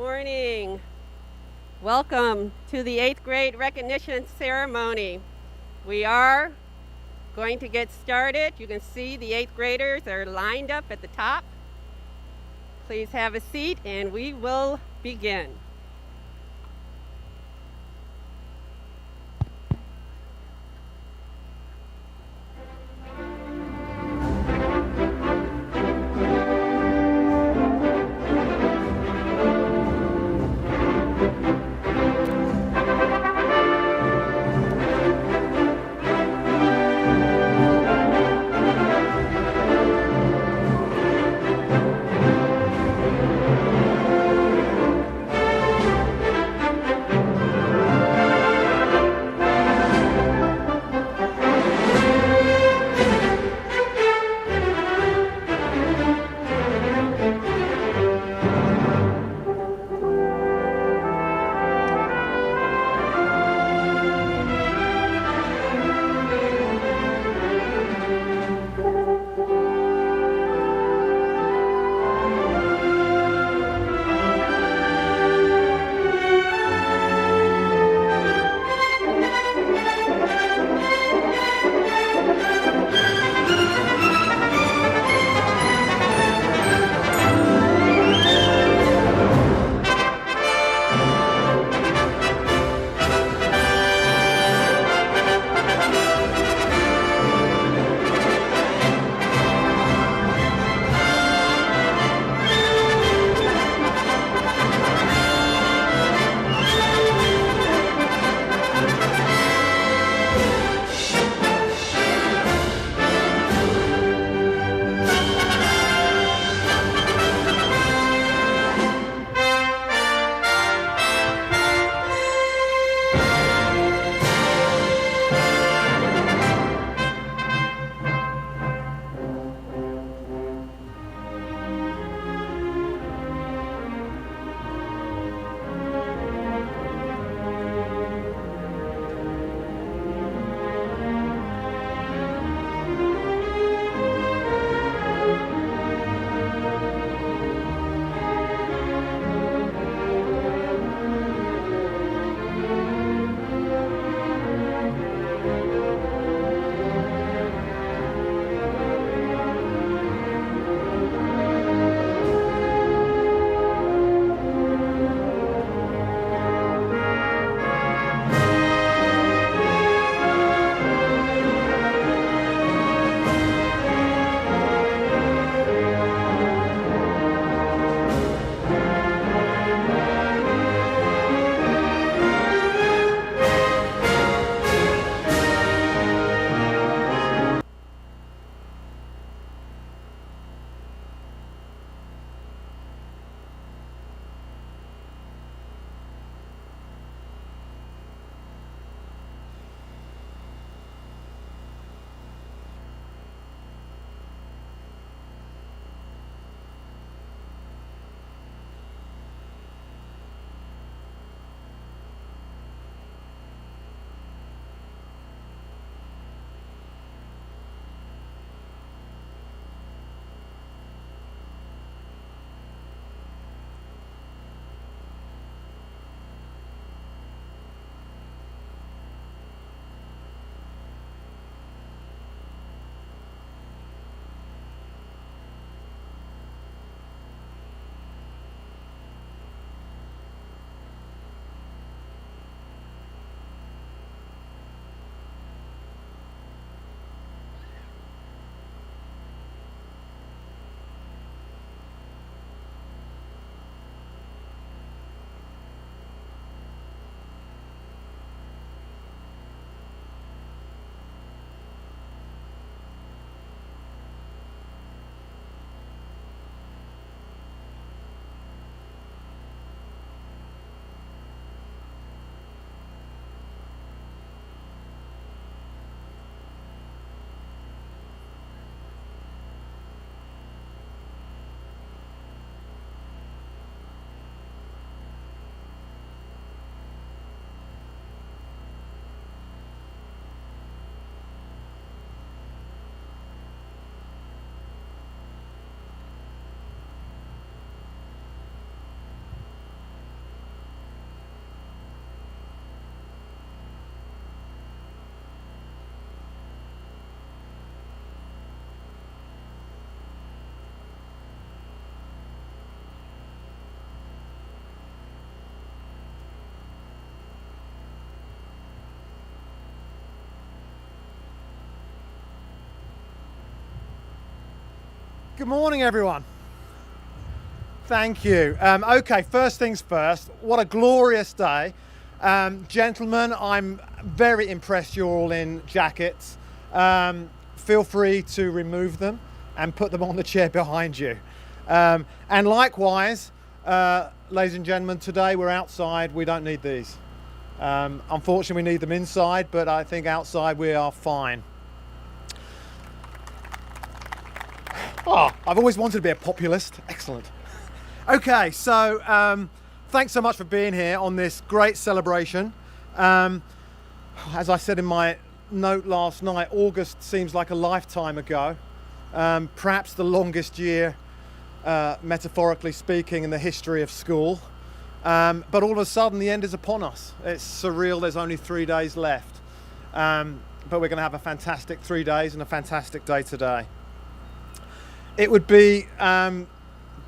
morning. Welcome to the 8th grade recognition ceremony. We are going to get started. You can see the 8th graders are lined up at the top. Please have a seat and we will begin. Good morning, everyone. Thank you. Okay, first things first, what a glorious day. Gentlemen, I'm very impressed you're all in jackets. Feel free to remove them and put them on the chair behind you. And likewise, ladies and gentlemen, today we're outside, we don't need these. Unfortunately, we need them inside, but I think outside we are fine. Oh, I've always wanted to be a populist. Excellent. Okay, so thanks so much for being here on this great celebration. As I said in my note last night, August seems like a lifetime ago. Perhaps the longest year, metaphorically speaking, in the history of school. But all of a sudden the end is upon us. It's surreal, there's only 3 days left. But we're going to have a fantastic 3 days and a fantastic day today. It would be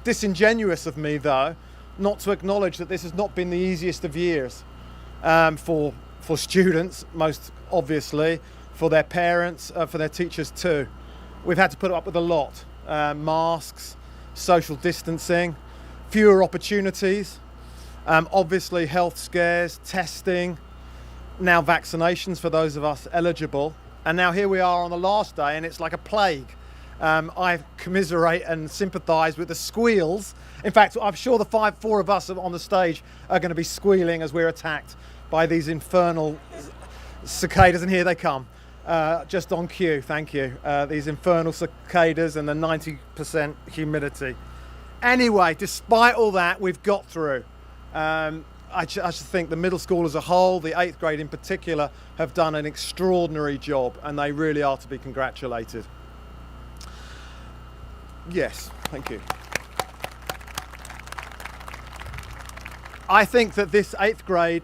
disingenuous of me, though, not to acknowledge that this has not been the easiest of years for students, most obviously, for their parents, for their teachers too. We've had to put up with a lot. Masks, social distancing, fewer opportunities, obviously health scares, testing, now vaccinations for those of us eligible. And now here we are on the last day and it's like a plague. I commiserate and sympathise with the squeals. In fact, I'm sure the four of us on the stage are going to be squealing as we're attacked by these infernal cicadas, and here they come, just on cue, thank you. These infernal cicadas and the 90% humidity. Anyway, despite all that, we've got through. I just think the middle school as a whole, the 8th grade in particular, have done an extraordinary job, and they really are to be congratulated. Yes, thank you. I think that this 8th grade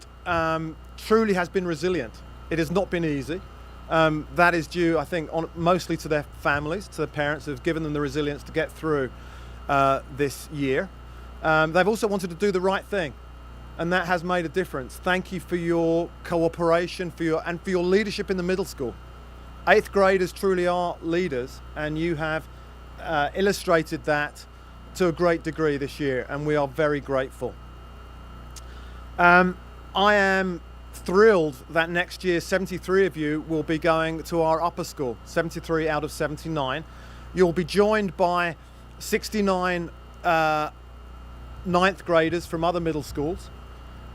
truly has been resilient. It has not been easy. That is due, I think, mostly to their families, to their parents who have given them the resilience to get through this year. They've also wanted to do the right thing, and that has made a difference. Thank you for your cooperation, for your leadership in the middle school. 8th graders truly are leaders, and you have illustrated that to a great degree this year, and we are very grateful. I am thrilled that next year 73 of you will be going to our upper school, 73 out of 79. You'll be joined by 69 9th graders from other middle schools,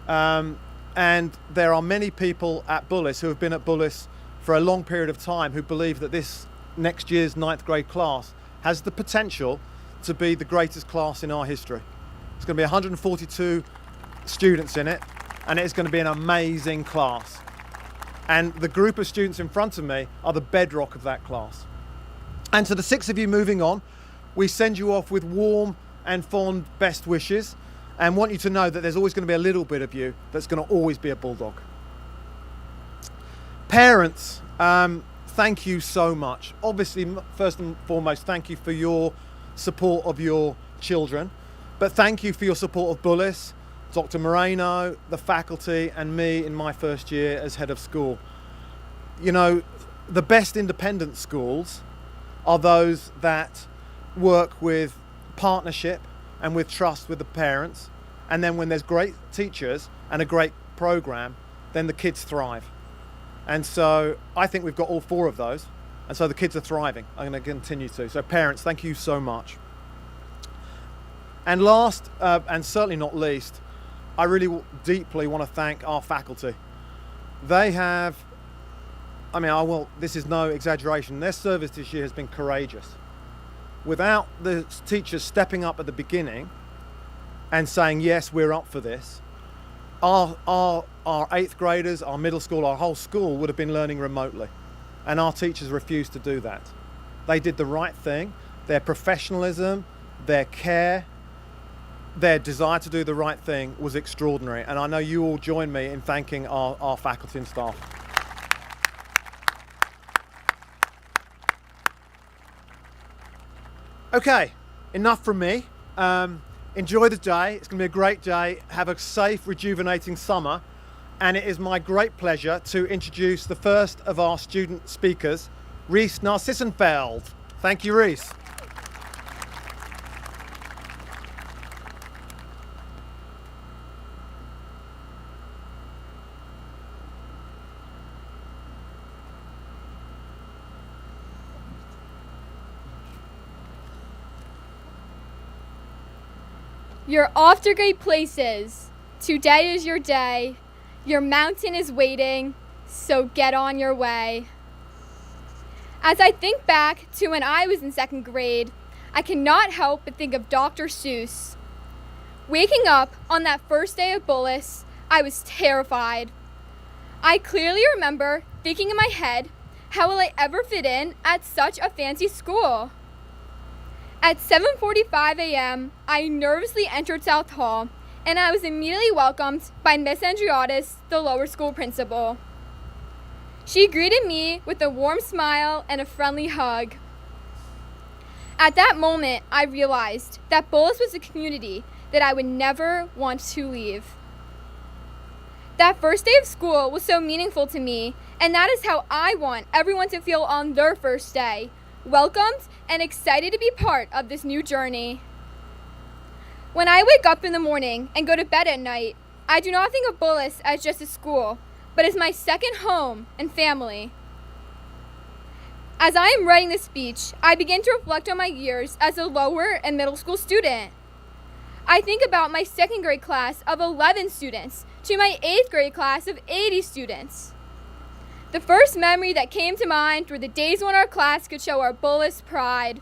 and there are many people at Bullis who have been at Bullis for a long period of time who believe that this next year's 9th grade class has the potential to be the greatest class in our history. It's going to be 142 students in it, and it's going to be an amazing class. And the group of students in front of me are the bedrock of that class. And to the 6 of you moving on, we send you off with warm and fond best wishes, and want you to know that there's always going to be a little bit of you that's going to always be a bulldog. Parents, thank you so much. Obviously, first and foremost, thank you for your support of your children, but thank you for your support of Bullis, Dr. Moreno, the faculty, and me in my first year as head of school. You know, the best independent schools are those that work with partnership and with trust with the parents, and then when there's great teachers and a great program, then the kids thrive. And so I think we've got all 4 of those, and so the kids are thriving. I'm going to continue to. So parents, thank you so much. And last, and certainly not least, I really deeply want to thank our faculty. They have, this is no exaggeration, their service this year has been courageous. Without the teachers stepping up at the beginning and saying, yes, we're up for this, our 8th graders, our middle school, our whole school would have been learning remotely. And our teachers refused to do that. They did the right thing. Their professionalism, their care, their desire to do the right thing was extraordinary. And I know you all join me in thanking our faculty and staff. Okay, enough from me. Enjoy the day. It's going to be a great day. Have a safe, rejuvenating summer. And it is my great pleasure to introduce the first of our student speakers, Reese Narcissenfeld. Thank you, Reese. You're off to great places. Today is your day. Your mountain is waiting, so get on your way. As I think back to when I was in second grade, I cannot help but think of Dr. Seuss. Waking up on that first day of Bullis, I was terrified. I clearly remember thinking in my head, how will I ever fit in at such a fancy school? At 7:45 a.m., I nervously entered South Hall, and I was immediately welcomed by Miss Andriotis, the lower school principal. She greeted me with a warm smile and a friendly hug. At that moment, I realized that Bullis was a community that I would never want to leave. That first day of school was so meaningful to me, and that is how I want everyone to feel on their first day, welcomed and excited to be part of this new journey. When I wake up in the morning and go to bed at night, I do not think of Bullis as just a school, but as my second home and family. As I am writing this speech, I begin to reflect on my years as a lower and middle school student. I think about my second grade class of 11 students to my 8th grade class of 80 students. The first memory that came to mind were the days when our class could show our Bullis pride.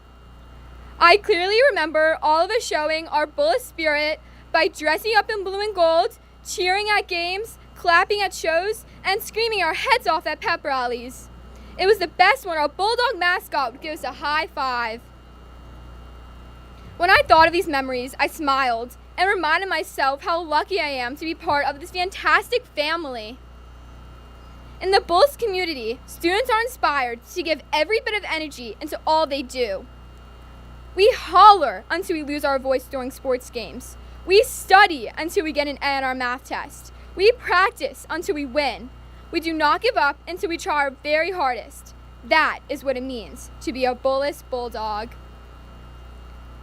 I clearly remember all of us showing our Bullis spirit by dressing up in blue and gold, cheering at games, clapping at shows, and screaming our heads off at pep rallies. It was the best when our Bulldog mascot would give us a high five. When I thought of these memories, I smiled and reminded myself how lucky I am to be part of this fantastic family. In the Bullis community, students are inspired to give every bit of energy into all they do. We holler until we lose our voice during sports games. We study until we get an A on our math test. We practice until we win. We do not give up until we try our very hardest. That is what it means to be a Bullis Bulldog.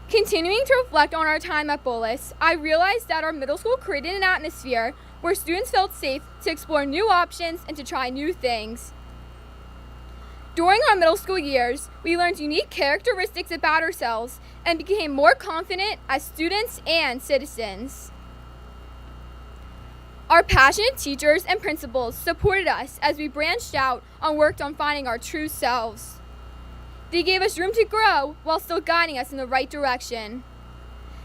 Continuing to reflect on our time at Bullis, I realized that our middle school created an atmosphere where students felt safe to explore new options and to try new things. During our middle school years, we learned unique characteristics about ourselves and became more confident as students and citizens. Our passionate teachers and principals supported us as we branched out and worked on finding our true selves. They gave us room to grow while still guiding us in the right direction.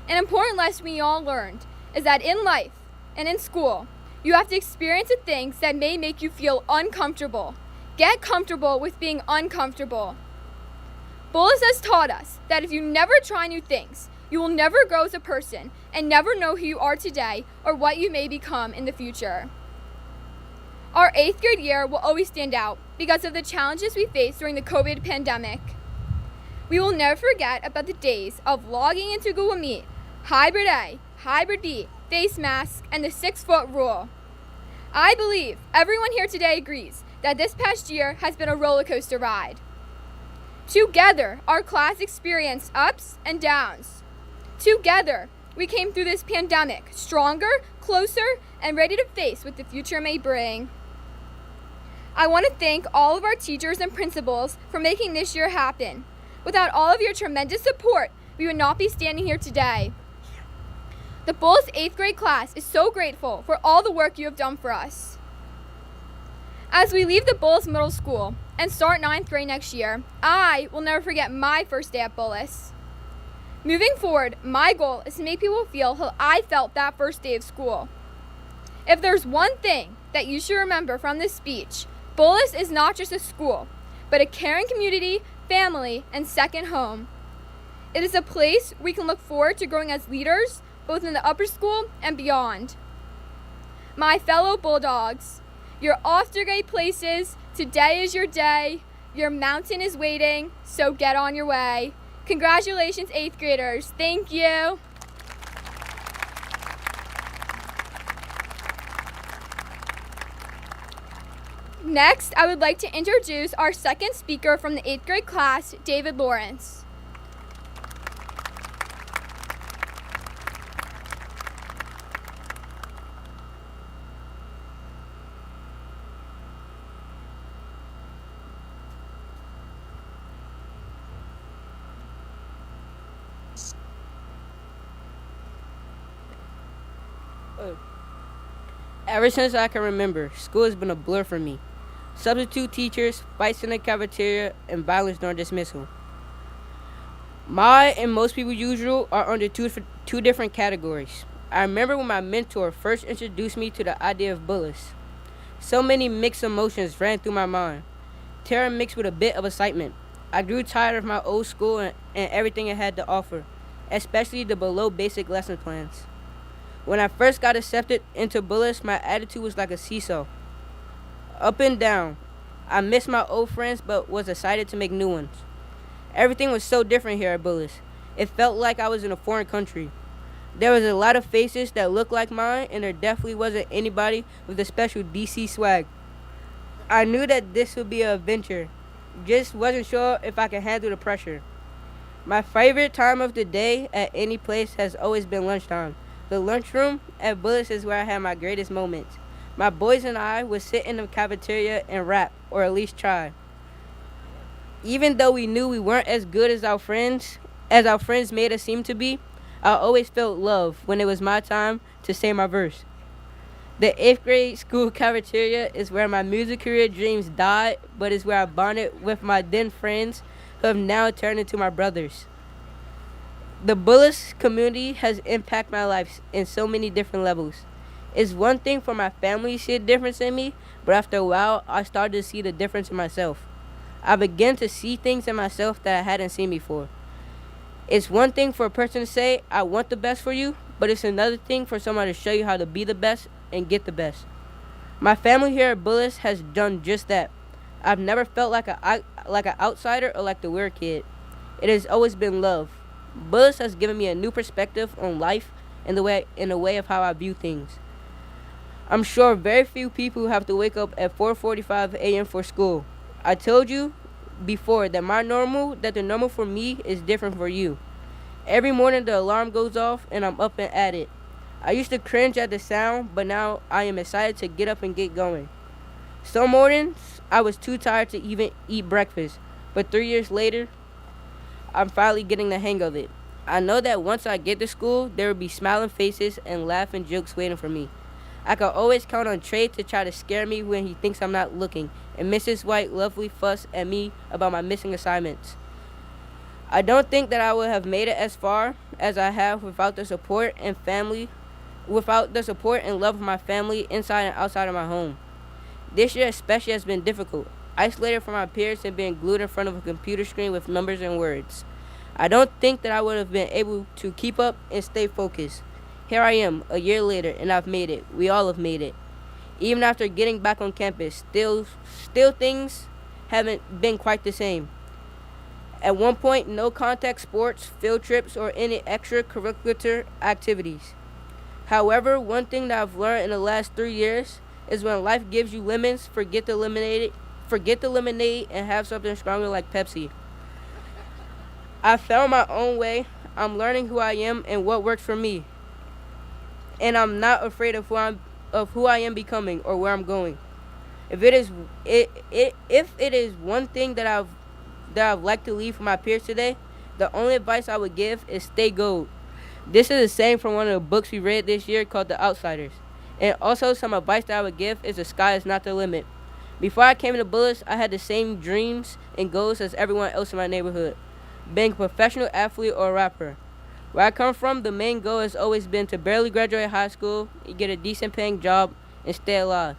An important lesson we all learned is that in life and in school, you have to experience the things that may make you feel uncomfortable. Get comfortable with being uncomfortable. Bullis has taught us that if you never try new things, you will never grow as a person and never know who you are today or what you may become in the future. Our 8th grade year will always stand out because of the challenges we faced during the COVID pandemic. We will never forget about the days of logging into Google Meet, Hybrid A, Hybrid B, face masks, and the 6-foot rule. I believe everyone here today agrees that this past year has been a roller coaster ride. Together, our class experienced ups and downs. Together, we came through this pandemic stronger, closer, and ready to face what the future may bring. I want to thank all of our teachers and principals for making this year happen. Without all of your tremendous support, we would not be standing here today. The Bullis 8th grade class is so grateful for all the work you have done for us. As we leave the Bullis Middle School and start 9th grade next year, I will never forget my first day at Bullis. Moving forward, my goal is to make people feel how I felt that first day of school. If there's one thing that you should remember from this speech, Bullis is not just a school, but a caring community, family, and second home. It is a place we can look forward to growing as leaders, both in the upper school and beyond. My fellow Bulldogs, you're off to great places. Today is your day. Your mountain is waiting, so get on your way. Congratulations, 8th graders. Thank you. Next, I would like to introduce our second speaker from the 8th grade class, David Lawrence. Ever since I can remember, school has been a blur for me. Substitute teachers, fights in the cafeteria, and violence during dismissal. My and most people's usual are under two different categories. I remember when my mentor first introduced me to the idea of bullies. So many mixed emotions ran through my mind. Terror mixed with a bit of excitement. I grew tired of my old school and everything it had to offer, especially the below basic lesson plans. When I first got accepted into Bullis, my attitude was like a seesaw. Up and down. I missed my old friends but was excited to make new ones. Everything was so different here at Bullis. It felt like I was in a foreign country. There was a lot of faces that looked like mine, and there definitely wasn't anybody with a special DC swag. I knew that this would be an adventure. Just wasn't sure if I could handle the pressure. My favorite time of the day at any place has always been lunchtime. The lunchroom at Bullis is where I had my greatest moments. My boys and I would sit in the cafeteria and rap, or at least try. Even though we knew we weren't as good as our friends made us seem to be, I always felt love when it was my time to say my verse. The 8th grade school cafeteria is where my music career dreams died, but is where I bonded with my then friends who have now turned into my brothers. The Bullis community has impacted my life in so many different levels. It's one thing for my family to see a difference in me, but after a while, I started to see the difference in myself. I began to see things in myself that I hadn't seen before. It's one thing for a person to say, I want the best for you, but it's another thing for someone to show you how to be the best and get the best. My family here at Bullis has done just that. I've never felt like an outsider or like the weird kid. It has always been love. Bullis has given me a new perspective on life and the way of how I view things. I'm sure very few people have to wake up at 4:45 a.m. for school. I told you before that the normal for me is different for you. Every morning the alarm goes off and I'm up and at it. I used to cringe at the sound, but now I am excited to get up and get going. Some mornings I was too tired to even eat breakfast, but 3 years later, I'm finally getting the hang of it. I know that once I get to school, there will be smiling faces and laughing jokes waiting for me. I can always count on Trey to try to scare me when he thinks I'm not looking, and Mrs. White lovely fuss at me about my missing assignments. I don't think that I would have made it as far as I have without the support and love of my family inside and outside of my home. This year especially has been difficult, isolated from my peers and being glued in front of a computer screen with numbers and words. I don't think that I would have been able to keep up and stay focused. Here I am, a year later, and I've made it. We all have made it. Even after getting back on campus, still things haven't been quite the same. At one point, no contact sports, field trips, or any extracurricular activities. However, one thing that I've learned in the last 3 years is when life gives you lemons, forget the lemonade and have something stronger like Pepsi. I found my own way. I'm learning who I am and what works for me. And I'm not afraid of who I am becoming or where I'm going. If it is one thing that I've liked to leave for my peers today, the only advice I would give is stay gold. This is a saying from one of the books we read this year called The Outsiders. And also some advice that I would give is the sky is not the limit. Before I came to Bullis, I had the same dreams and goals as everyone else in my neighborhood, being a professional athlete or a rapper. Where I come from, the main goal has always been to barely graduate high school, get a decent paying job, and stay alive.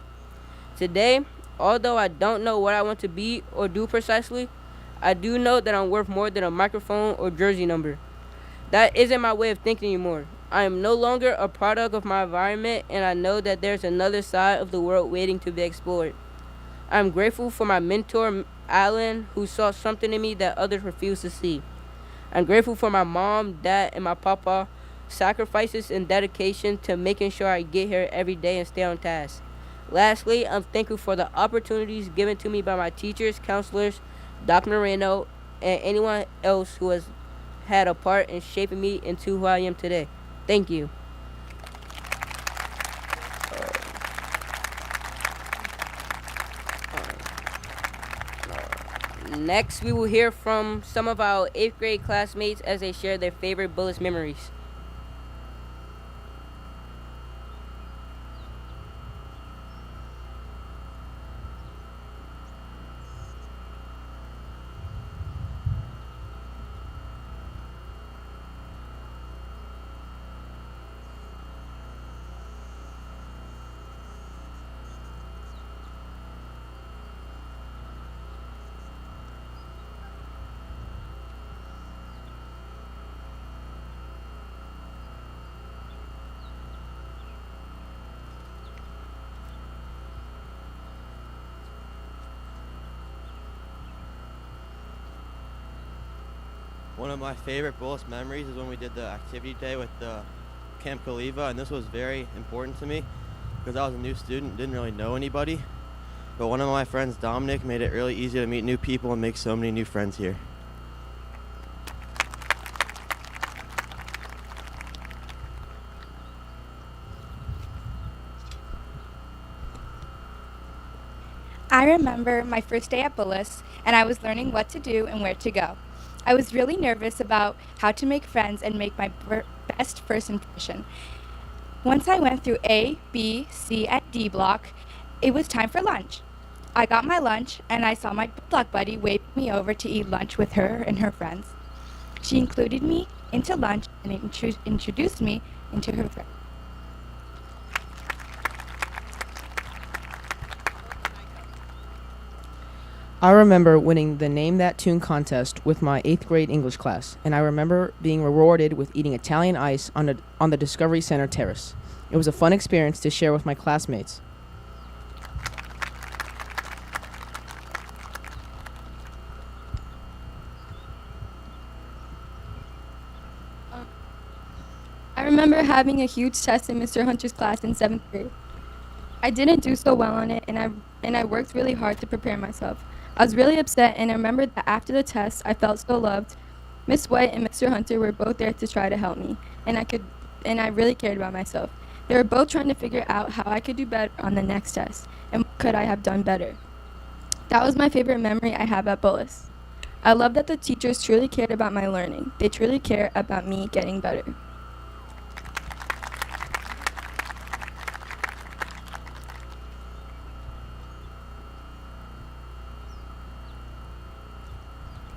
Today, although I don't know what I want to be or do precisely, I do know that I'm worth more than a microphone or jersey number. That isn't my way of thinking anymore. I am no longer a product of my environment, and I know that there's another side of the world waiting to be explored. I'm grateful for my mentor, Alan, who saw something in me that others refused to see. I'm grateful for my mom, dad, and my papa sacrifices and dedication to making sure I get here every day and stay on task. Lastly, I'm thankful for the opportunities given to me by my teachers, counselors, Dr. Moreno, and anyone else who has had a part in shaping me into who I am today. Thank you. Next, we will hear from some of our 8th grade classmates as they share their favorite Bullis memories. One of my favorite Bullis memories is when we did the activity day with the Camp Khalifa, and this was very important to me because I was a new student, didn't really know anybody. But one of my friends, Dominic, made it really easy to meet new people and make so many new friends here. I remember my first day at Bullis, and I was learning what to do and where to go. I was really nervous about how to make friends and make my best first impression. Once I went through A, B, C, and D block, it was time for lunch. I got my lunch, and I saw my block buddy waving me over to eat lunch with her and her friends. She included me into lunch and introduced me into her friends. I remember winning the Name That Tune contest with my 8th grade English class, and I remember being rewarded with eating Italian ice on the Discovery Center terrace. It was a fun experience to share with my classmates. I remember having a huge test in Mr. Hunter's class in 7th grade. I didn't do so well on it, and I worked really hard to prepare myself. I was really upset, and I remember that after the test, I felt so loved. Miss White and Mr. Hunter were both there to try to help me, and I really cared about myself. They were both trying to figure out how I could do better on the next test, and what could I have done better. That was my favorite memory I have at Bullis. I love that the teachers truly cared about my learning. They truly care about me getting better.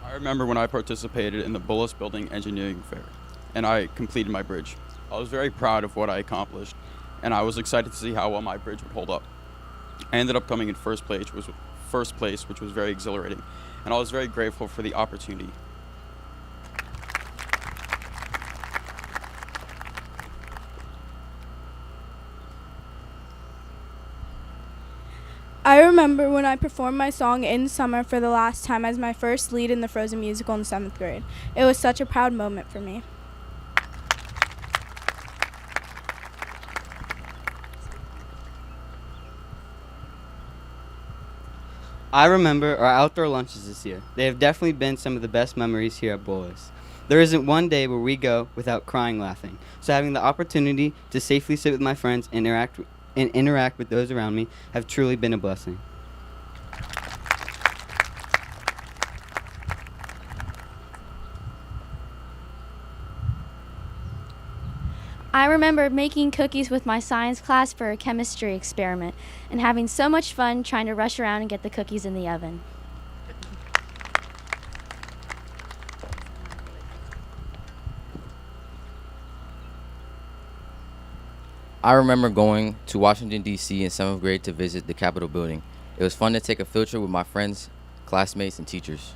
I remember when I participated in the Bullis Building Engineering Fair, and I completed my bridge. I was very proud of what I accomplished, and I was excited to see how well my bridge would hold up. I ended up coming in first place, which was very exhilarating, and I was very grateful for the opportunity. I remember when I performed my song In Summer for the last time as my first lead in the Frozen musical in 7th grade. It was such a proud moment for me. I remember our outdoor lunches this year. They have definitely been some of the best memories here at Bullis. There isn't one day where we go without crying laughing, so having the opportunity to safely sit with my friends and interact with those around me have truly been a blessing. I remember making cookies with my science class for a chemistry experiment and having so much fun trying to rush around and get the cookies in the oven. I remember going to Washington, D.C. in 7th grade to visit the Capitol building. It was fun to take a field trip with my friends, classmates, and teachers.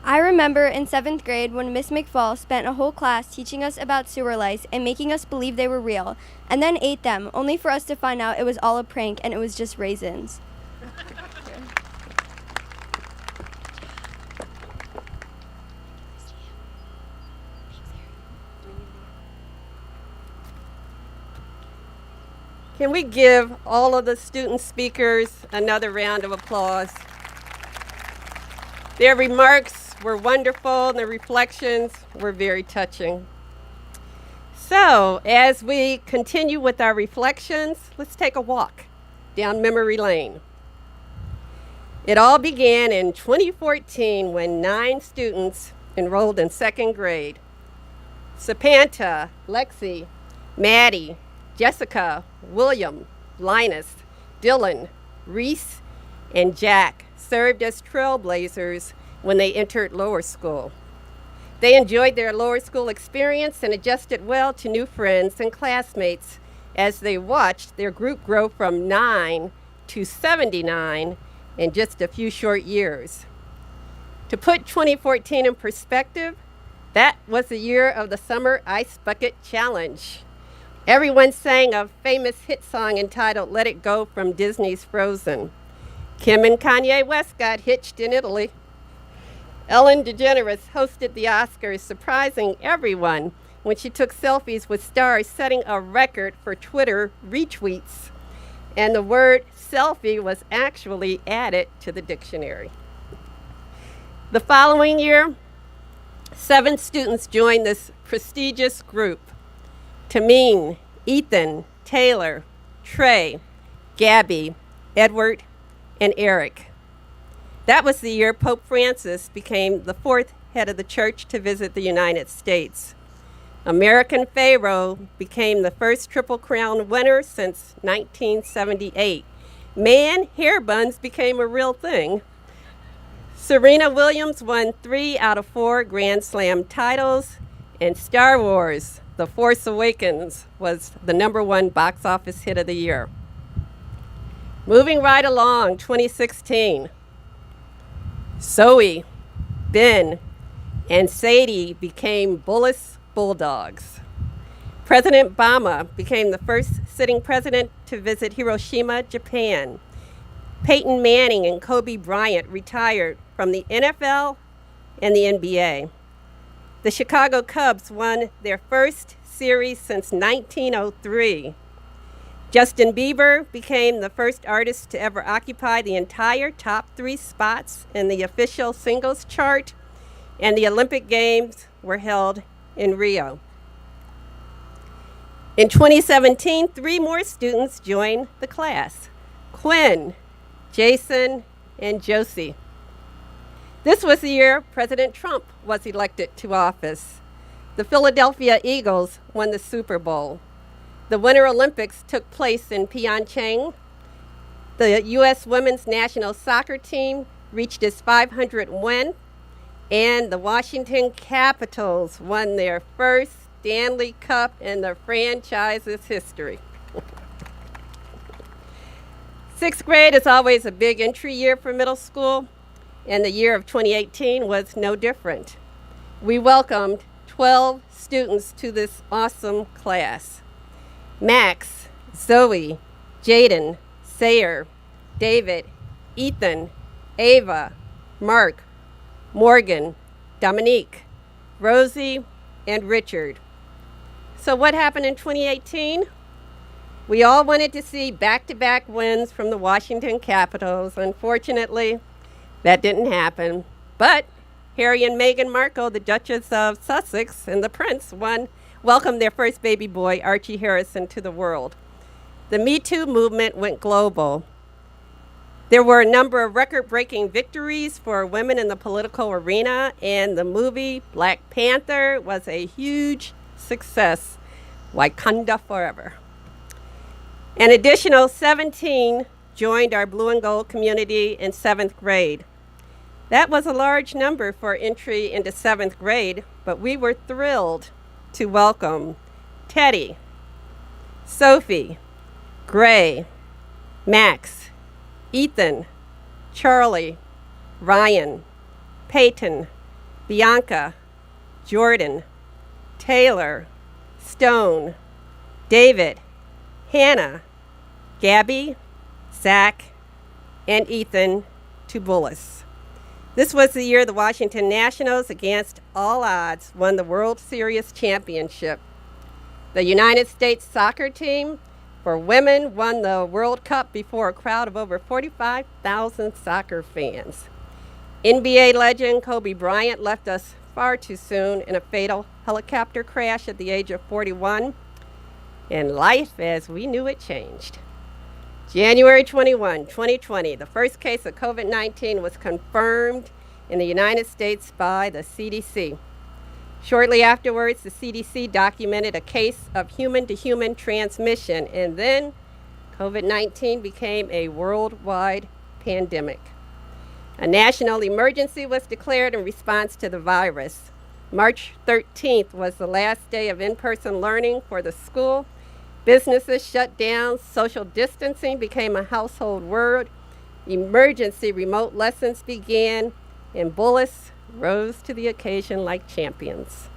I remember in 7th grade when Miss McFall spent a whole class teaching us about sewer lice and making us believe they were real, and then ate them, only for us to find out it was all a prank and it was just raisins. Can we give all of the student speakers another round of applause? Their remarks were wonderful and their reflections were very touching. So, as we continue with our reflections, let's take a walk down memory lane. It all began in 2014 when 9 students enrolled in 2nd grade. Sapanta, Lexi, Maddie, Jessica, William, Linus, Dylan, Reese, and Jack served as trailblazers when they entered lower school. They enjoyed their lower school experience and adjusted well to new friends and classmates as they watched their group grow from 9 to 79 in just a few short years. To put 2014 in perspective, that was the year of the Summer Ice Bucket Challenge. Everyone sang a famous hit song entitled Let It Go from Disney's Frozen. Kim and Kanye West got hitched in Italy. Ellen DeGeneres hosted the Oscars, surprising everyone when she took selfies with stars, setting a record for Twitter retweets. And the word selfie was actually added to the dictionary. The following year, 7 students joined this prestigious group: Tameen, Ethan, Taylor, Trey, Gabby, Edward, and Eric. That was the year Pope Francis became the 4th head of the church to visit the United States. American Pharaoh became the first Triple Crown winner since 1978. Man hair buns became a real thing. Serena Williams won 3 out of 4 Grand Slam titles, and Star Wars: The Force Awakens was the #1 box office hit of the year. Moving right along, 2016. Zoe, Ben, and Sadie became Bullis Bulldogs. President Obama became the first sitting president to visit Hiroshima, Japan. Peyton Manning and Kobe Bryant retired from the NFL and the NBA. The Chicago Cubs won their first series since 1903. Justin Bieber became the first artist to ever occupy the entire top 3 spots in the official singles chart, and the Olympic Games were held in Rio. In 2017, 3 more students joined the class: Quinn, Jason, and Josie. This was the year President Trump was elected to office. The Philadelphia Eagles won the Super Bowl. The Winter Olympics took place in Pyeongchang. The U.S. women's national soccer team reached its 500th win, and the Washington Capitals won their first Stanley Cup in the franchise's history. 6th grade is always a big entry year for middle school, and the year of 2018 was no different. We welcomed 12 students to this awesome class: Max, Zoe, Jaden, Sayer, David, Ethan, Ava, Mark, Morgan, Dominique, Rosie, and Richard. So what happened in 2018? We all wanted to see back-to-back wins from the Washington Capitals. Unfortunately, that didn't happen. But Harry and Meghan Markle, the Duchess of Sussex, and the Prince welcomed their first baby boy, Archie Harrison, to the world. The Me Too movement went global. There were a number of record-breaking victories for women in the political arena, and the movie Black Panther was a huge success. Wakanda forever. An additional 17 joined our blue and gold community in 7th grade. That was a large number for entry into 7th grade, but we were thrilled to welcome Teddy, Sophie, Gray, Max, Ethan, Charlie, Ryan, Peyton, Bianca, Jordan, Taylor, Stone, David, Hannah, Gabby, Zach, and Ethan to Bullis. This was the year the Washington Nationals, against all odds, won the World Series championship. The United States soccer team for women won the World Cup before a crowd of over 45,000 soccer fans. NBA legend Kobe Bryant left us far too soon in a fatal helicopter crash at the age of 41, and life as we knew it changed. January 21, 2020, the first case of COVID-19 was confirmed in the United States by the CDC. Shortly afterwards, the CDC documented a case of human-to-human transmission, and then COVID-19 became a worldwide pandemic. A national emergency was declared in response to the virus. March 13th was the last day of in-person learning for the school. Businesses shut down, social distancing became a household word, emergency remote lessons began, and Bullis rose to the occasion like champions.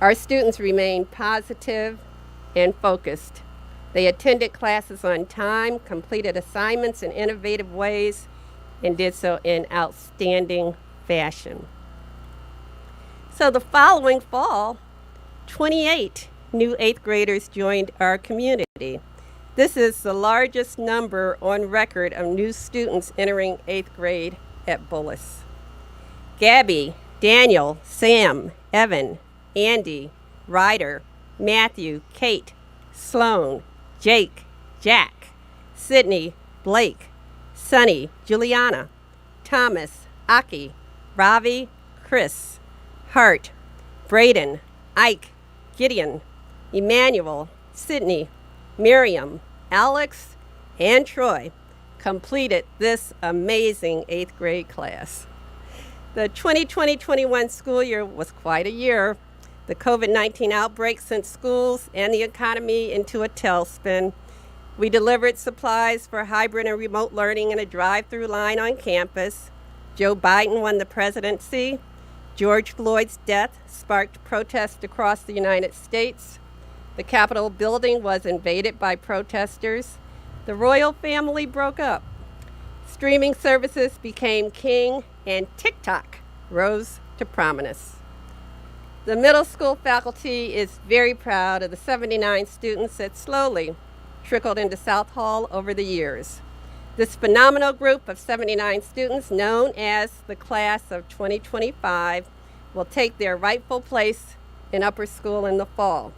Our students remained positive and focused. They attended classes on time, completed assignments in innovative ways, and did so in outstanding fashion. So the following fall, 28 new 8th graders joined our community. This is the largest number on record of new students entering 8th grade at Bullis. Gabby, Daniel, Sam, Evan, Andy, Ryder, Matthew, Kate, Sloan, Jake, Jack, Sydney, Blake, Sunny, Juliana, Thomas, Aki, Ravi, Chris, Hart, Braden, Ike, Gideon, Emmanuel, Sydney, Miriam, Alex, and Troy completed this amazing 8th grade class. The 2020-21 school year was quite a year. The COVID-19 outbreak sent schools and the economy into a tailspin. We delivered supplies for hybrid and remote learning in a drive-through line on campus. Joe Biden won the presidency. George Floyd's death sparked protests across the United States. The Capitol building was invaded by protesters. The royal family broke up. Streaming services became king, and TikTok rose to prominence. The middle school faculty is very proud of the 79 students that slowly trickled into South Hall over the years. This phenomenal group of 79 students, known as the class of 2025, will take their rightful place in upper school in the fall.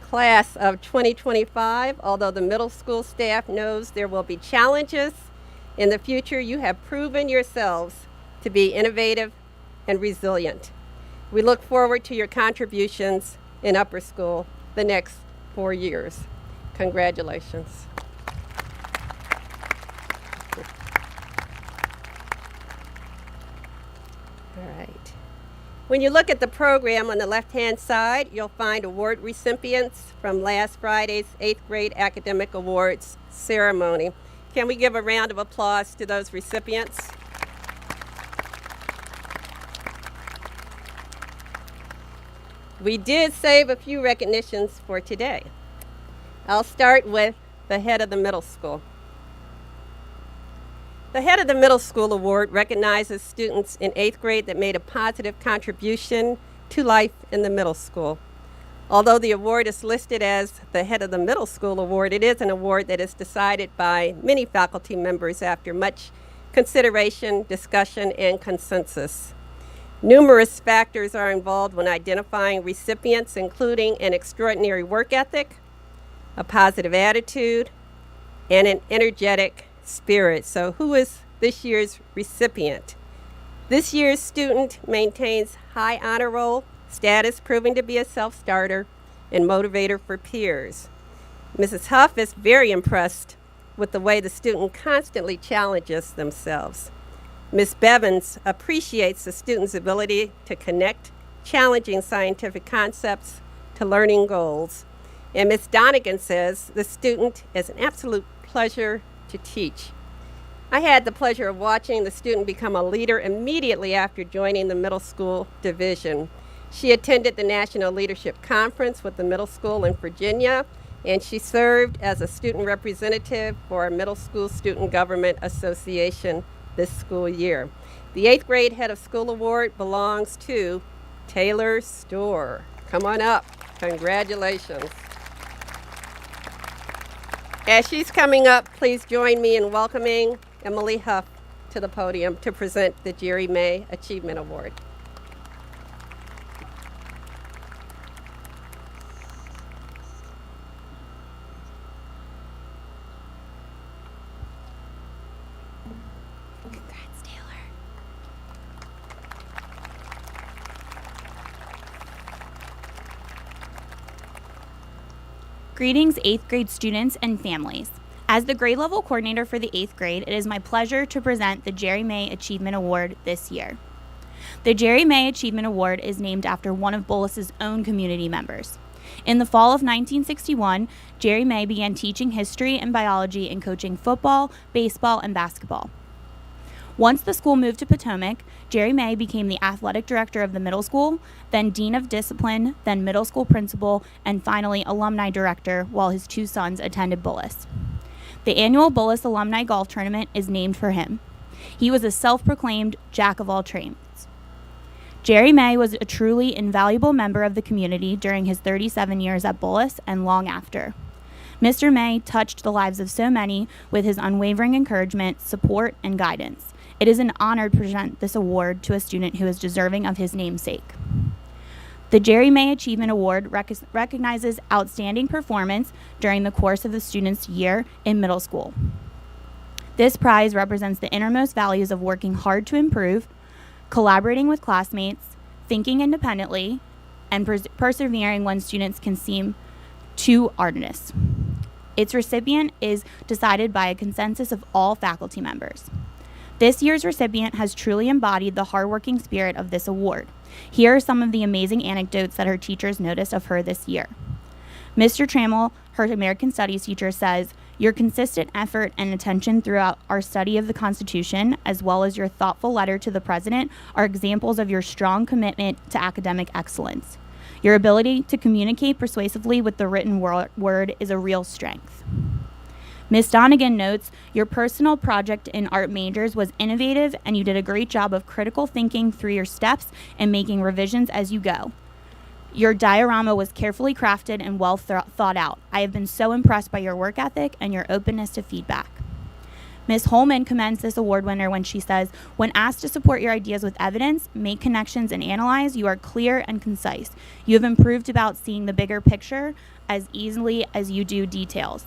Class of 2025, although the middle school staff knows there will be challenges in the future, you have proven yourselves to be innovative and resilient. We look forward to your contributions in upper school the next 4 years. Congratulations. All right. When you look at the program on the left-hand side, you'll find award recipients from last Friday's 8th grade academic awards ceremony. Can we give a round of applause to those recipients? We did save a few recognitions for today. I'll start with the head of the middle school. The Head of the Middle School Award recognizes students in 8th grade that made a positive contribution to life in the middle school. Although the award is listed as the Head of the Middle School Award, it is an award that is decided by many faculty members after much consideration, discussion, and consensus. Numerous factors are involved when identifying recipients, including an extraordinary work ethic, a positive attitude, and an energetic spirit. So who is this year's recipient? This year's student maintains high honor roll status, proving to be a self-starter and motivator for peers. Mrs. Huff is very impressed with the way the student constantly challenges themselves. Ms. Bevins appreciates the student's ability to connect challenging scientific concepts to learning goals. And Ms. Donegan says the student is an absolute pleasure to teach. I had the pleasure of watching the student become a leader immediately after joining the middle school division. She attended the National Leadership Conference with the middle school in Virginia, and she served as a student representative for our Middle School Student Government Association this school year. The 8th grade Head of School Award belongs to Taylor Storr. Come on up. Congratulations. As she's coming up, please join me in welcoming Emily Huff to the podium to present the Jerry May Achievement Award. Congrats, Taylor. Greetings, 8th grade students and families. As the grade level coordinator for the 8th grade, it is my pleasure to present the Jerry May Achievement Award this year. The Jerry May Achievement Award is named after one of Bullis's own community members. In the fall of 1961, Jerry May began teaching history and biology and coaching football, baseball, and basketball. Once the school moved to Potomac, Jerry May became the athletic director of the middle school, then dean of discipline, then middle school principal, and finally alumni director while his 2 sons attended Bullis. The annual Bullis Alumni Golf Tournament is named for him. He was a self-proclaimed jack of all trades. Jerry May was a truly invaluable member of the community during his 37 years at Bullis and long after. Mr. May touched the lives of so many with his unwavering encouragement, support, and guidance. It is an honor to present this award to a student who is deserving of his namesake. The Jerry May Achievement Award recognizes outstanding performance during the course of the student's year in middle school. This prize represents the innermost values of working hard to improve, collaborating with classmates, thinking independently, and persevering when students can seem too arduous. Its recipient is decided by a consensus of all faculty members. This year's recipient has truly embodied the hardworking spirit of this award. Here are some of the amazing anecdotes that her teachers noticed of her this year. Mr. Trammell, her American Studies teacher, says, "Your consistent effort and attention throughout our study of the Constitution, as well as your thoughtful letter to the President, are examples of your strong commitment to academic excellence. Your ability to communicate persuasively with the written word is a real strength." Ms. Donegan notes, "Your personal project in art majors was innovative, and you did a great job of critical thinking through your steps and making revisions as you go. Your diorama was carefully crafted and well thought out. I have been so impressed by your work ethic and your openness to feedback." Ms. Holman commends this award winner when she says, "When asked to support your ideas with evidence, make connections, and analyze, you are clear and concise. You have improved about seeing the bigger picture as easily as you do details.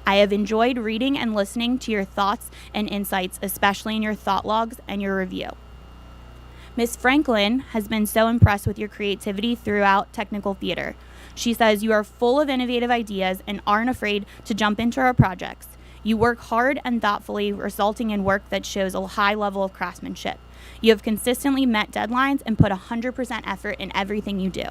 I have enjoyed reading and listening to your thoughts and insights, especially in your thought logs and your review." Ms. Franklin has been so impressed with your creativity throughout technical theater. She says, "You are full of innovative ideas and aren't afraid to jump into our projects. You work hard and thoughtfully, resulting in work that shows a high level of craftsmanship. You have consistently met deadlines and put 100% effort in everything you do."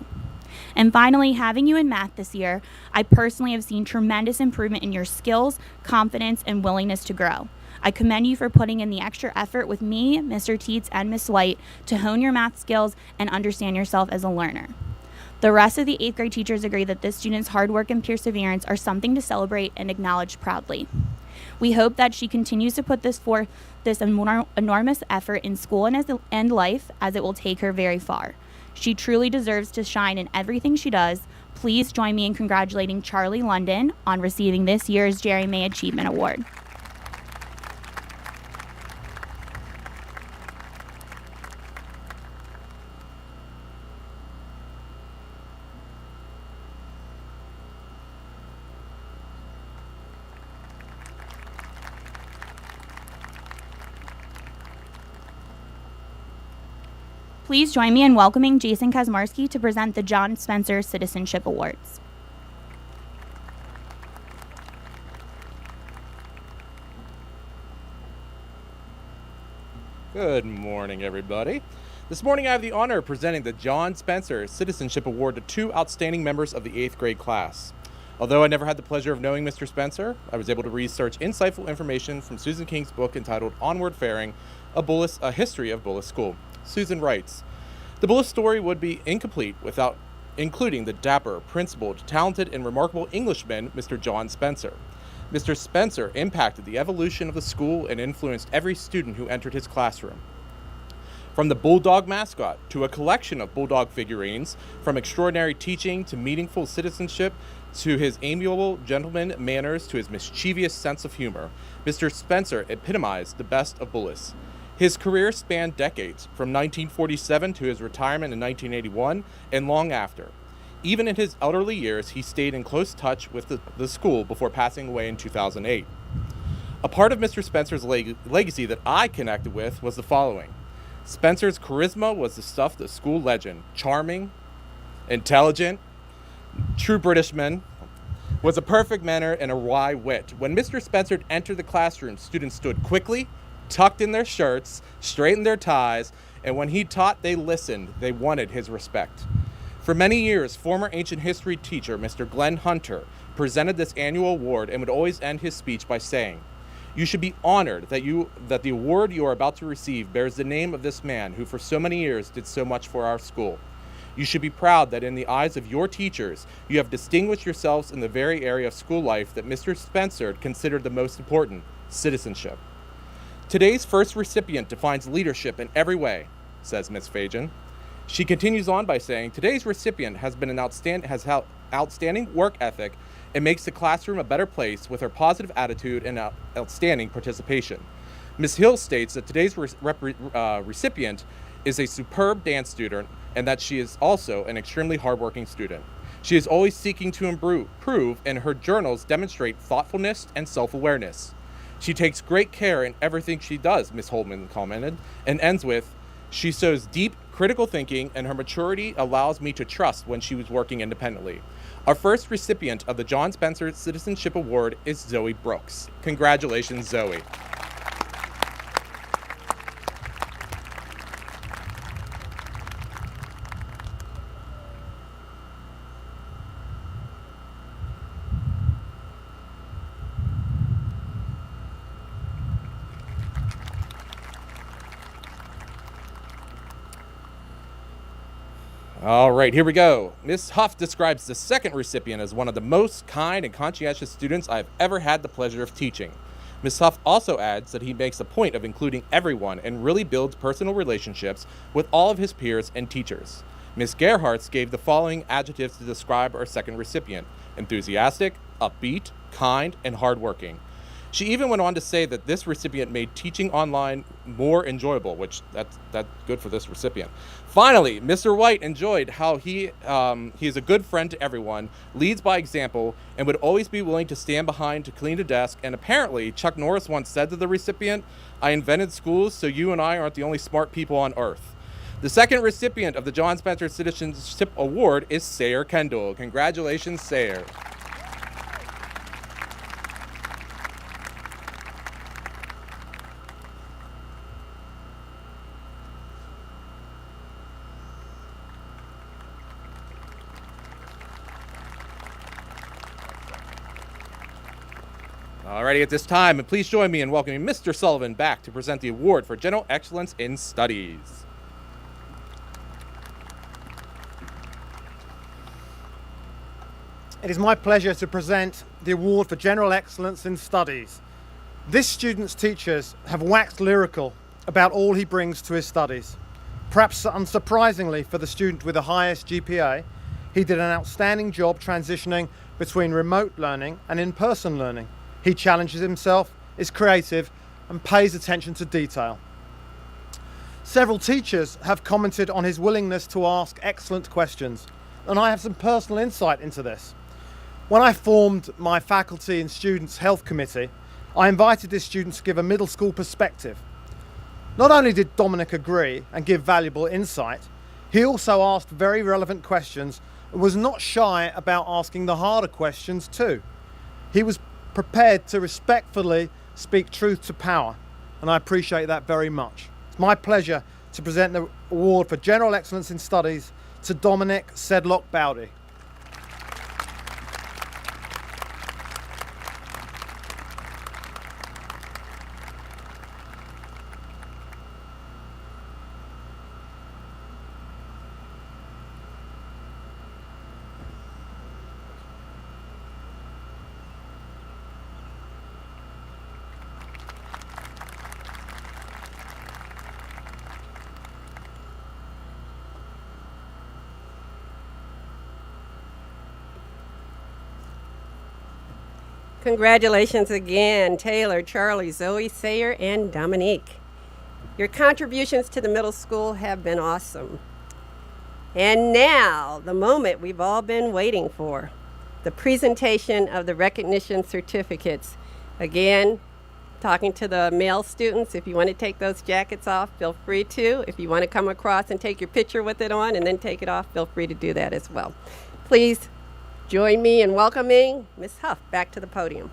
And finally, having you in math this year, I personally have seen tremendous improvement in your skills, confidence, and willingness to grow. I commend you for putting in the extra effort with me, Mr. Teets, and Ms. White to hone your math skills and understand yourself as a learner. The rest of the 8th grade teachers agree that this student's hard work and perseverance are something to celebrate and acknowledge proudly. We hope that she continues to put this enormous effort in school and life, as it will take her very far. She truly deserves to shine in everything she does. Please join me in congratulating Charlie London on receiving this year's Jerry May Achievement Award. Please join me in welcoming Jason Kazmarski to present the John Spencer Citizenship Awards. Good morning, everybody. This morning I have the honor of presenting the John Spencer Citizenship Award to 2 outstanding members of the 8th grade class. Although I never had the pleasure of knowing Mr. Spencer, I was able to research insightful information from Susan King's book entitled Onward Faring, A History of Bullis School. Susan writes, "The Bullis story would be incomplete without including the dapper, principled, talented, and remarkable Englishman, Mr. John Spencer. Mr. Spencer impacted the evolution of the school and influenced every student who entered his classroom. From the Bulldog mascot to a collection of Bulldog figurines, from extraordinary teaching to meaningful citizenship, to his amiable gentleman manners to his mischievous sense of humor, Mr. Spencer epitomized the best of Bullis. His career spanned decades, from 1947 to his retirement in 1981 and long after. Even in his elderly years, he stayed in close touch with the school before passing away in 2008. A part of Mr. Spencer's legacy that I connected with was the following. Spencer's charisma was the stuff of the school legend. Charming, intelligent, true Britishman, was a perfect manner and a wry wit. When Mr. Spencer entered the classroom, students stood quickly, tucked in their shirts, straightened their ties, and when he taught, they listened. They wanted his respect. For many years, former ancient history teacher Mr. Glenn Hunter presented this annual award and would always end his speech by saying, You should be honored that the award you are about to receive bears the name of this man who for so many years did so much for our school. You should be proud that in the eyes of your teachers, you have distinguished yourselves in the very area of school life that Mr. Spencer considered the most important, citizenship. Today's first recipient defines leadership in every way, says Ms. Fajan. She continues on by saying, today's recipient has outstanding work ethic and makes the classroom a better place with her positive attitude and outstanding participation. Ms. Hill states that today's recipient is a superb dance student and that she is also an extremely hardworking student. She is always seeking to improve, and her journals demonstrate thoughtfulness and self-awareness. She takes great care in everything she does, Ms. Holman commented, and ends with, she shows deep critical thinking and her maturity allows me to trust when she was working independently. Our first recipient of the John Spencer Citizenship Award is Zoe Brooks. Congratulations, Zoe. All right, here we go. Ms. Huff describes the second recipient as one of the most kind and conscientious students I've ever had the pleasure of teaching. Ms. Huff also adds that he makes a point of including everyone and really builds personal relationships with all of his peers and teachers. Ms. Gerhardt gave the following adjectives to describe our second recipient: enthusiastic, upbeat, kind, and hardworking. She even went on to say that this recipient made teaching online more enjoyable, which that's good for this recipient. Finally, Mr. White enjoyed how he is a good friend to everyone, leads by example, and would always be willing to stand behind to clean a desk. And apparently, Chuck Norris once said to the recipient, I invented schools so you and I aren't the only smart people on earth. The second recipient of the John Spencer Citizenship Award is Sayer Kendall. Congratulations, Sayer. Alrighty, at this time, and please join me in welcoming Mr. Sullivan back to present the award for General Excellence in Studies. It is my pleasure to present the award for General Excellence in Studies. This student's teachers have waxed lyrical about all he brings to his studies. Perhaps unsurprisingly for the student with the highest GPA, he did an outstanding job transitioning between remote learning and in-person learning. He challenges himself, is creative, and pays attention to detail. Several teachers have commented on his willingness to ask excellent questions, and I have some personal insight into this. When I formed my faculty and students health committee, I invited this student to give a middle school perspective. Not only did Dominic agree and give valuable insight, he also asked very relevant questions and was not shy about asking the harder questions too. He was prepared to respectfully speak truth to power, and I appreciate that very much. It's my pleasure to present the award for General Excellence in Studies to Dominic Sedlock Bowdy. Congratulations again, Taylor, Charlie, Zoe, Sayer, and Dominique. Your contributions to the middle school have been awesome. And now, the moment we've all been waiting for, the presentation of the recognition certificates. Again, talking to the male students, if you want to take those jackets off, feel free to. If you want to come across and take your picture with it on and then take it off, feel free to do that as well. Please join me in welcoming Ms. Huff back to the podium.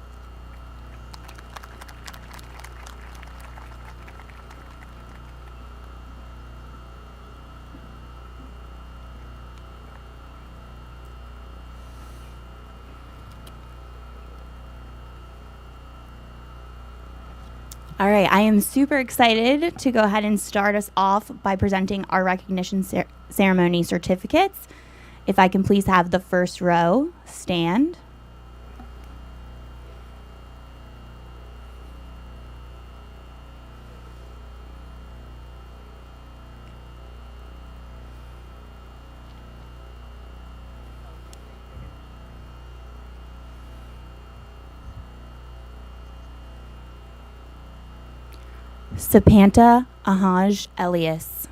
All right, I am super excited to go ahead and start us off by presenting our recognition ceremony certificates. If I can please have the first row stand. Sapanta Ahaj Elias.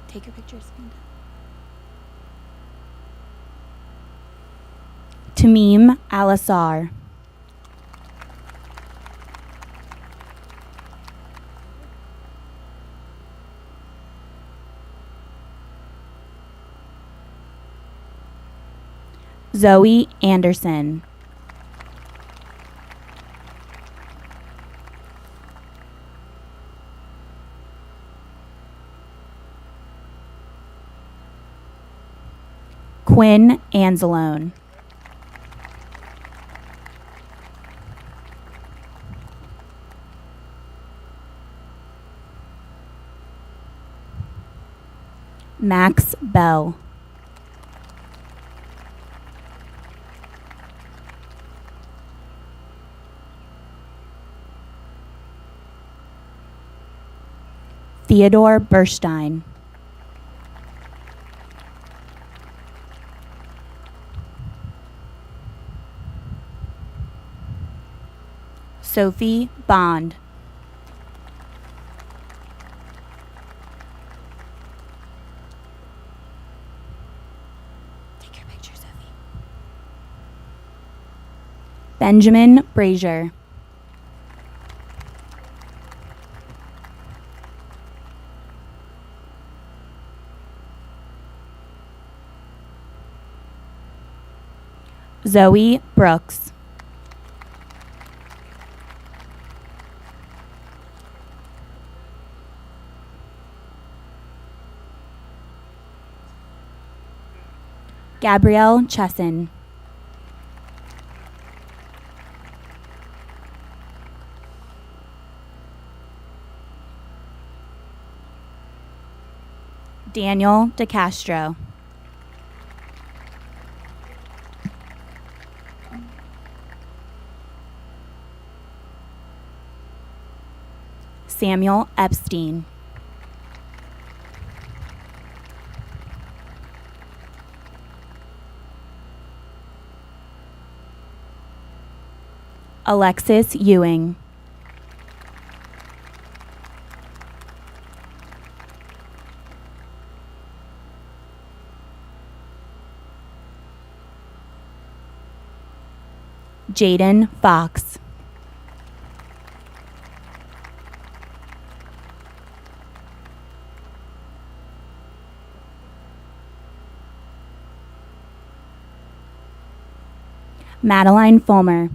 Take your picture, Sapanta. Tamim Al-Assar. Zoe Anderson. Quinn Anzalone. Max Bell. Theodore Burstein. Sophie Bond. Take your picture, Sophie. Benjamin Brazier. Zoe Brooks. Gabrielle Chesson. Daniel DeCastro. Samuel Epstein. Alexis Ewing. Jaden Fox. Madeline Fulmer.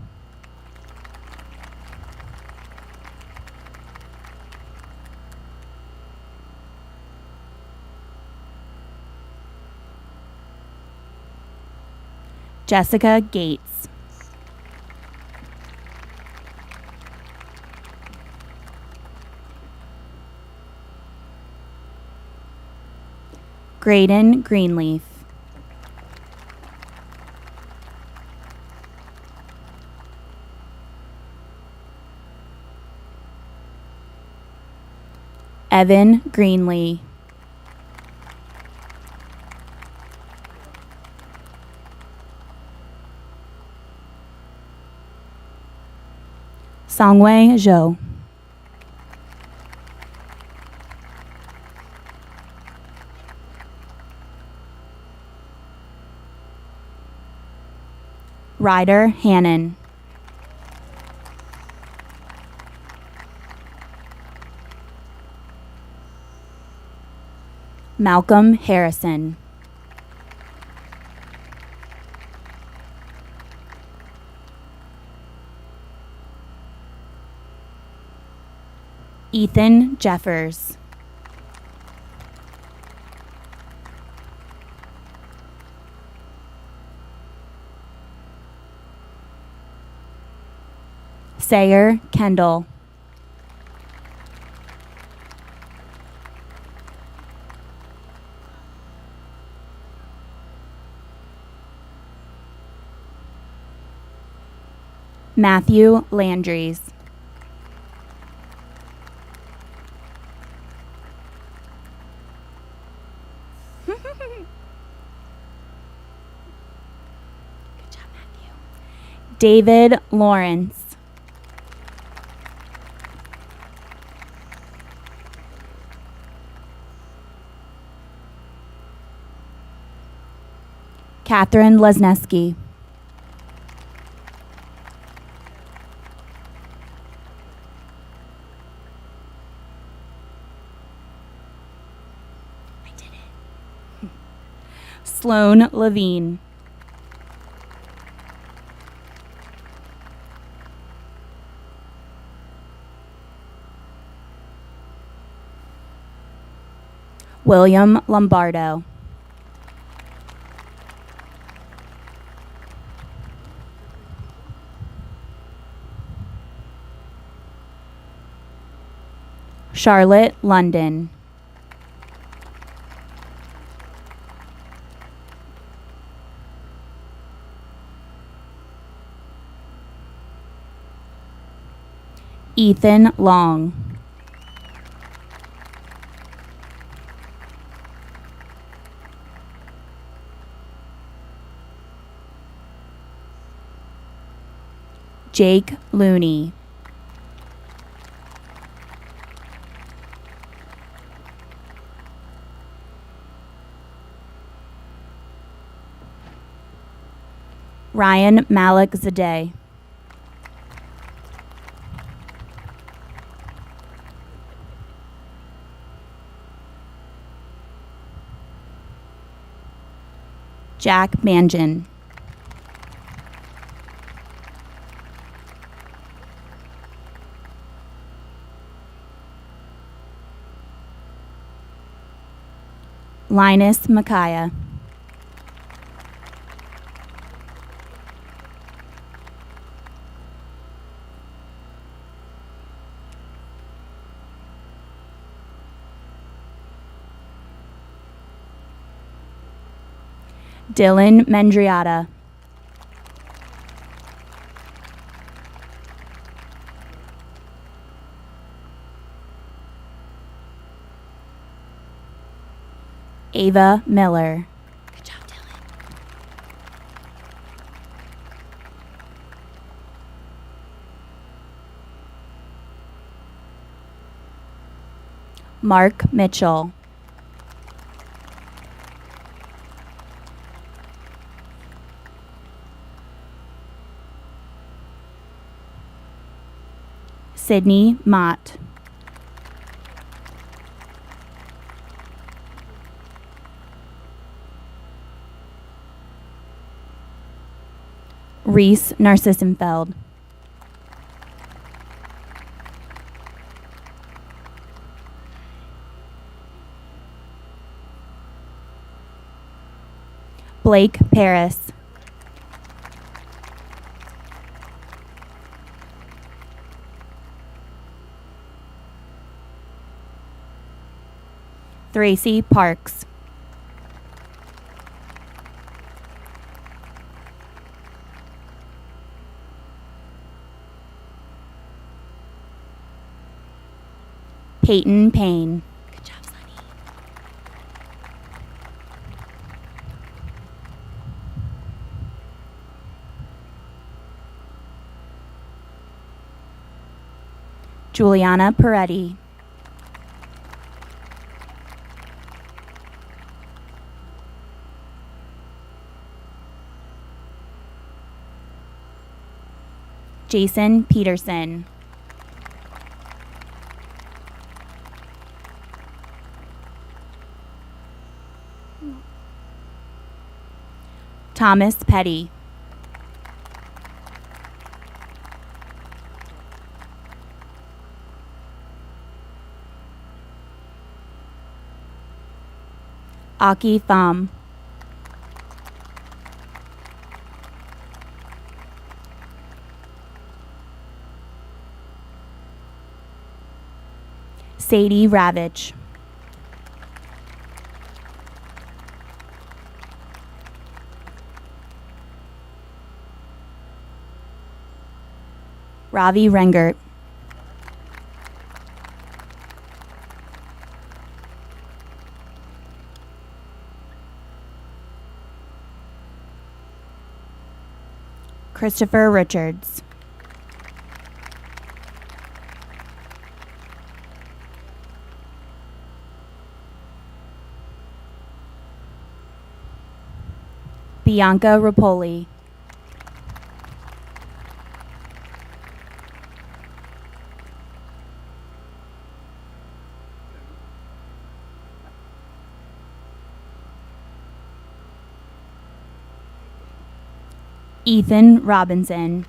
Jessica Gates. Graydon Greenleaf. Evan Greenlee. Songwei Zhou. Ryder Hannon. Malcolm Harrison. Ethan Jeffers. Sayer Kendall. Matthew Landries. David Lawrence. Catherine Lesneski. Sloan Levine. William Lombardo. Charlotte London. Ethan Long. Jake Looney. Ryan Malik Zadeh. Jack Manjan. Linus Micaiah. Dylan Mendriata. Ava Miller. Good job, Dylan. Mark Mitchell. Sydney Mott. Reese Narcissenfeld. Blake Paris. Tracy Parks. Peyton Payne. Good job, Sonny. Juliana Peretti. Jason Peterson. Thomas Petty. Aki Thom. Sadie Ravitch. Ravi Rengert. Christopher Richards. Bianca Rapoli. Ethan Robinson.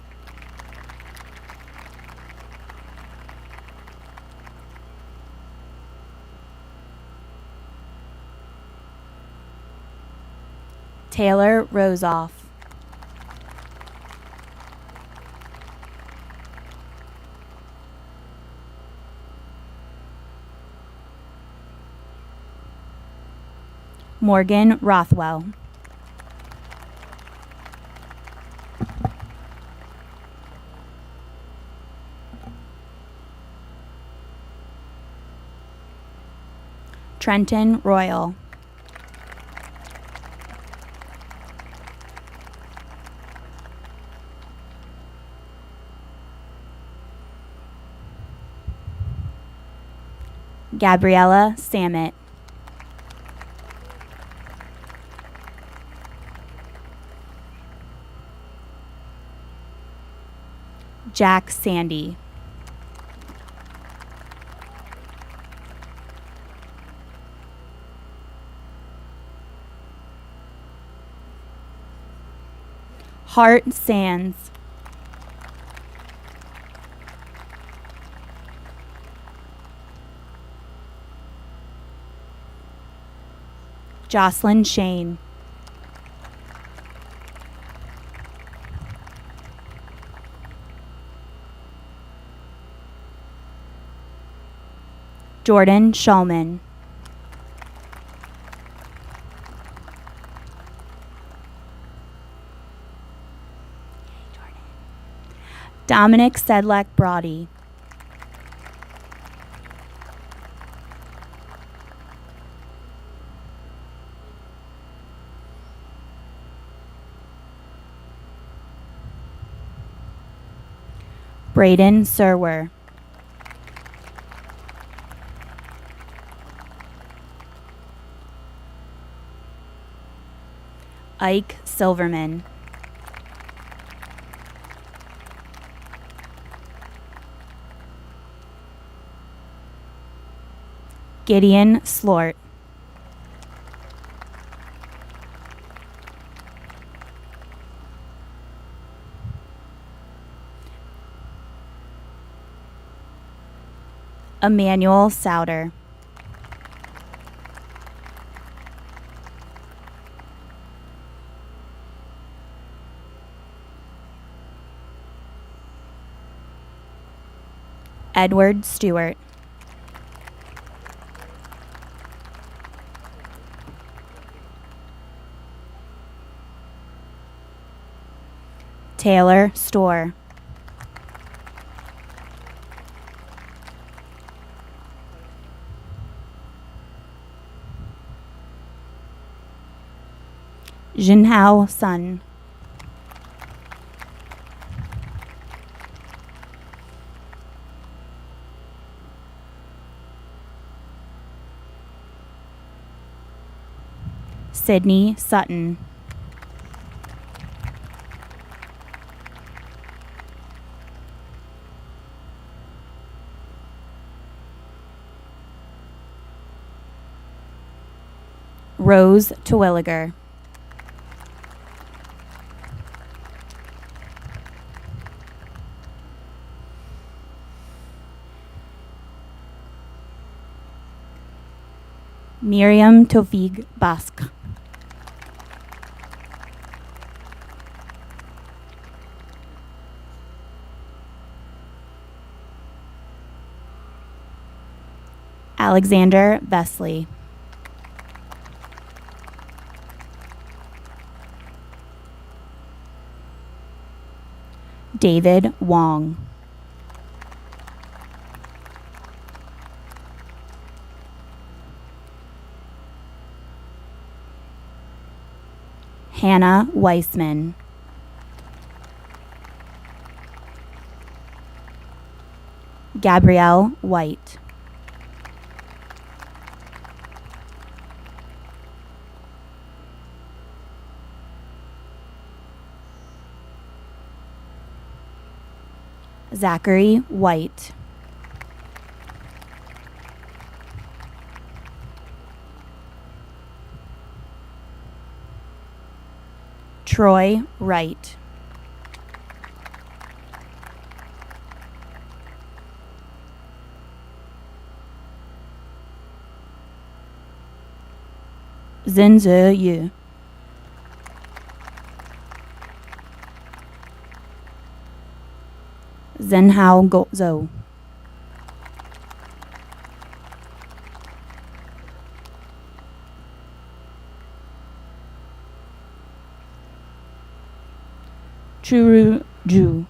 Taylor Rosoff. Morgan Rothwell. Trenton Royal. Gabriella Samet. Jack Sandy. Hart Sands. Jocelyn Shane. Jordan Shulman. Dominic Sedlak Brody. Braden Serwer. Ike Silverman. Gideon Slort. Emmanuel Souter. Edward Stewart. Taylor Storr. Jinhao Sun. Sydney Sutton. Rose Terwilliger. Miriam Tofig Bask. Alexander Vesley. David Wong. Hannah Weissman. Gabrielle White. Zachary White. Troy Wright. Zinze Yu. Zhenhao Zhou. Churu Zhu.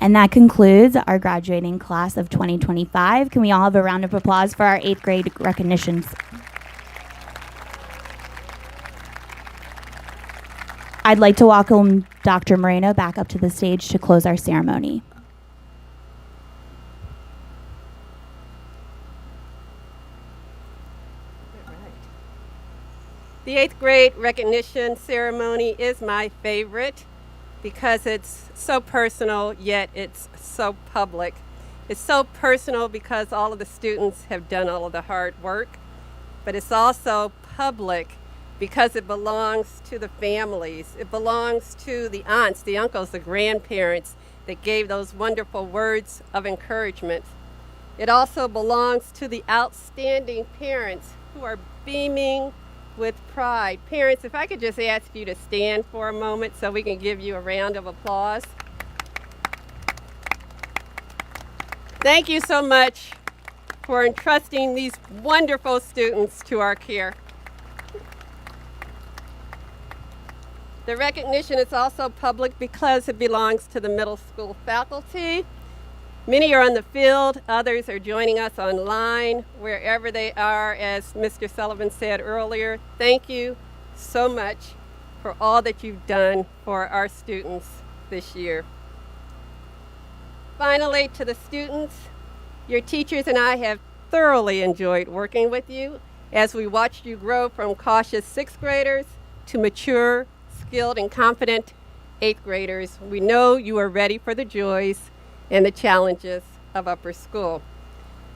And that concludes our graduating class of 2025. Can we all have a round of applause for our 8th grade recognitions? I'd like to welcome Dr. Moreno back up to the stage to close our ceremony. The 8th grade recognition ceremony is my favorite because it's so personal, yet it's so public. It's so personal because all of the students have done all of the hard work, but it's also public because it belongs to the families. It belongs to the aunts, the uncles, the grandparents that gave those wonderful words of encouragement. It also belongs to the outstanding parents who are beaming with pride. Parents, if I could just ask you to stand for a moment so we can give you a round of applause. Thank you so much for entrusting these wonderful students to our care. The recognition is also public because it belongs to the middle school faculty. Many are on the field, others are joining us online, wherever they are. As Mr. Sullivan said earlier, thank you so much for all that you've done for our students this year. Finally, to the students, your teachers and I have thoroughly enjoyed working with you as we watched you grow from cautious 6th graders to mature, skilled, and confident 8th graders. We know you are ready for the joys and the challenges of upper school.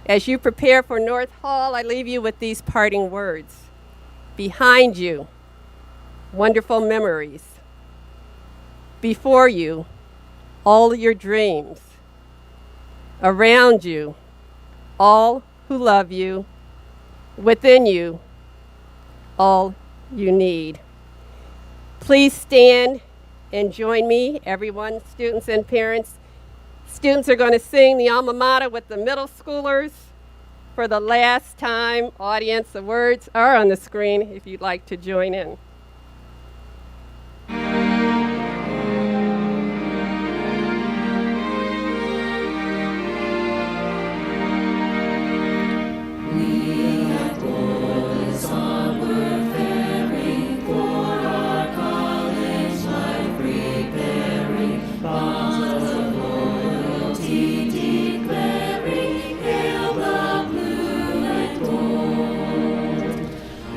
As you prepare for North Hall, I leave you with these parting words. Behind you, wonderful memories. Before you, all your dreams. Around you, all who love you. Within you, all you need. Please stand and join me, everyone, students and parents. Students are going to sing the alma mater with the middle schoolers for the last time. Audience, the words are on the screen if you'd like to join in.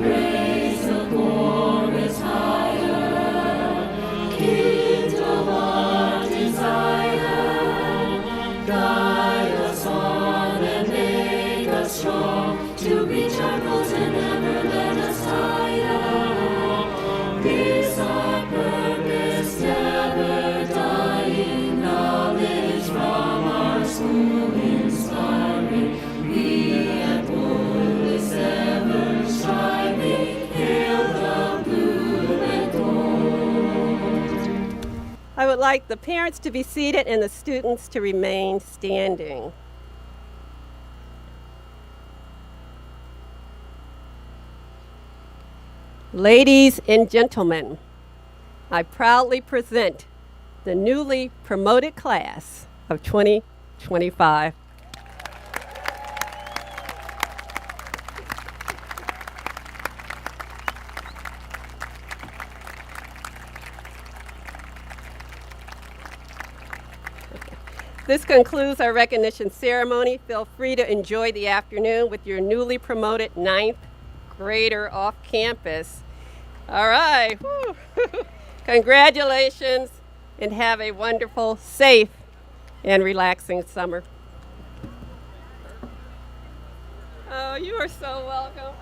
Raise the chorus. I would like the parents to be seated and the students to remain standing. Ladies and gentlemen, I proudly present the newly promoted class of 2025. This concludes our recognition ceremony. Feel free to enjoy the afternoon with your newly promoted 9th grader off campus. All right. Whew. Congratulations, and have a wonderful, safe, and relaxing summer. Oh, you are so welcome.